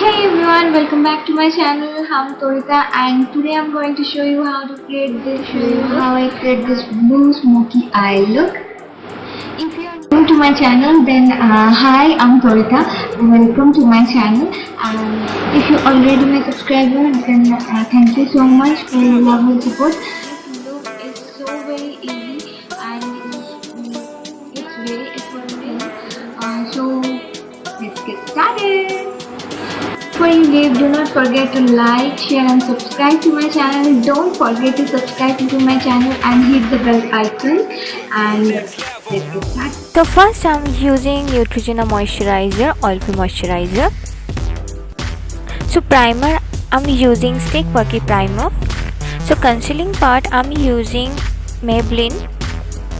Hey everyone, welcome back to my channel. I'm Torika and today I'm going to show you how to create this blue smoky eye look. If you are new to my channel, then hi, I'm Torika. Welcome to my channel. And if you already my subscriber, then thank you so much for your love and support. This look is so very easy and it's very affordable. So let's get started. Before you leave, do not forget to like, share and subscribe to my channel. Don't forget to subscribe to my channel and hit the bell icon. And let's get started. So first I'm using Neutrogena moisturizer, oil-free moisturizer. So primer, I'm using Stick Worky primer. So concealing part, I'm using Maybelline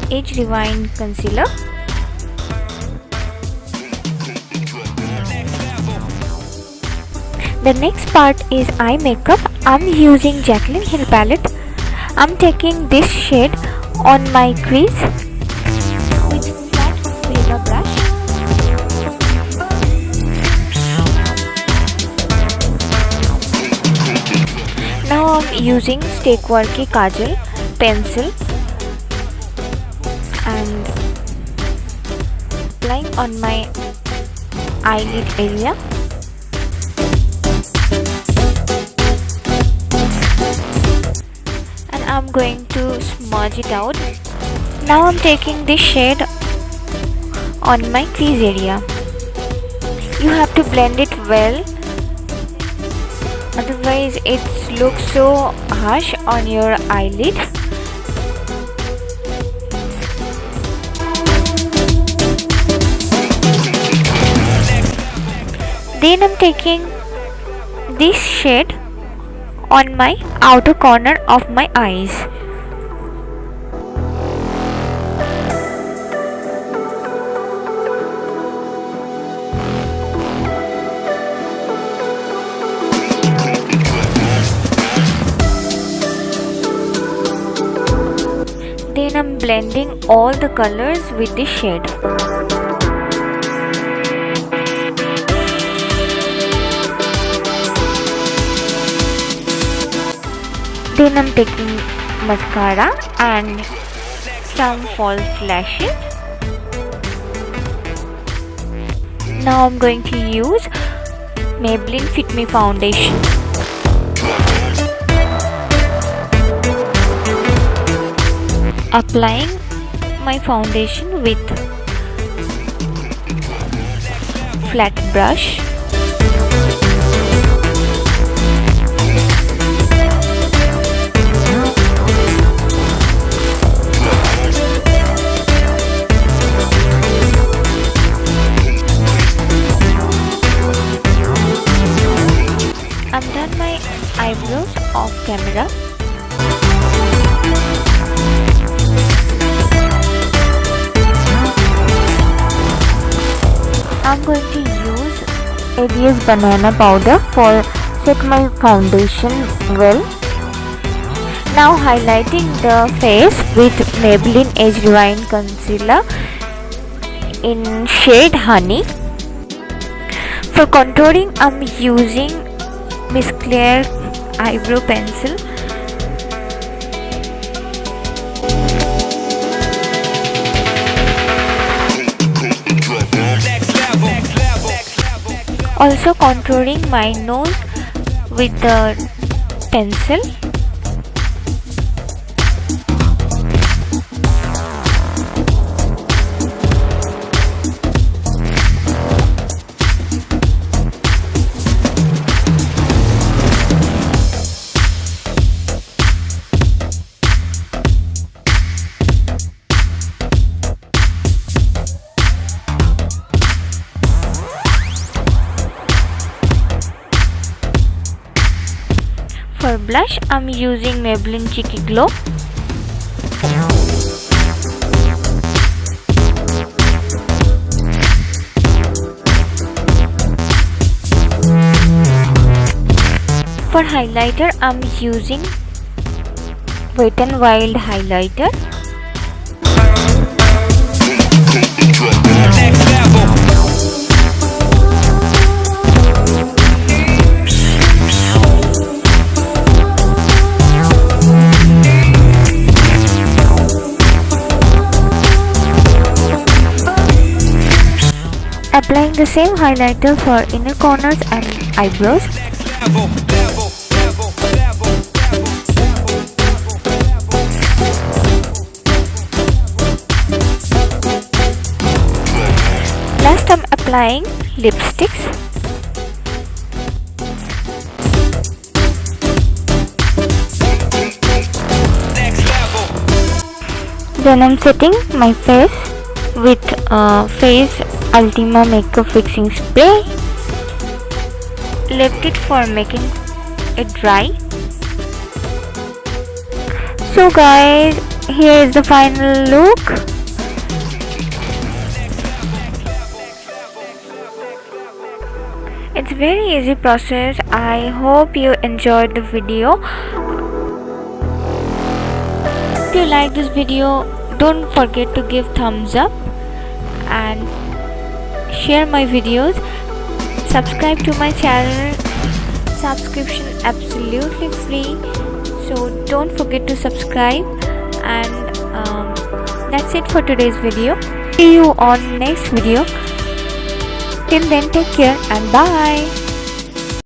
Age Rewind concealer. The next part is eye makeup. I'm using Jaclyn Hill palette. I'm taking this shade on my crease with flat cleaner brush. Now I'm using Stick Worky kajal pencil and applying on my eyelid area. I'm going to smudge it out. Now I'm taking this shade on my crease area. You have to blend it well, otherwise it looks so harsh on your eyelid. Then I'm taking this shade on my outer corner of my eyes. Then I'm blending all the colors with this shade. Then I'm taking mascara and some false lashes. Now I'm going to use Maybelline Fit Me foundation. Applying my foundation with flat brush. I've done my eyebrows off camera. I'm going to use ADS banana powder for set my foundation well. Now highlighting the face with Maybelline Age Rewind concealer in shade Honey. For contouring, I'm using Miss Claire eyebrow pencil. Also contouring my nose with the pencil. For blush, I'm using Maybelline Cheeky Glow. For highlighter, I'm using Wet n Wild highlighter. Next level. the same highlighter for inner corners and eyebrows. Last, I'm applying lipsticks. Then I'm setting my face with Face Ultima Makeup Fixing Spray. Left it for making it dry. So guys, here is the final look. It's very easy process. I hope you enjoyed the video. If you like this video, don't forget to give thumbs up and share my videos. Subscribe to my channel. Subscription absolutely free, so don't forget to subscribe. And that's it for today's video. See you on next video. Till then, take care and bye.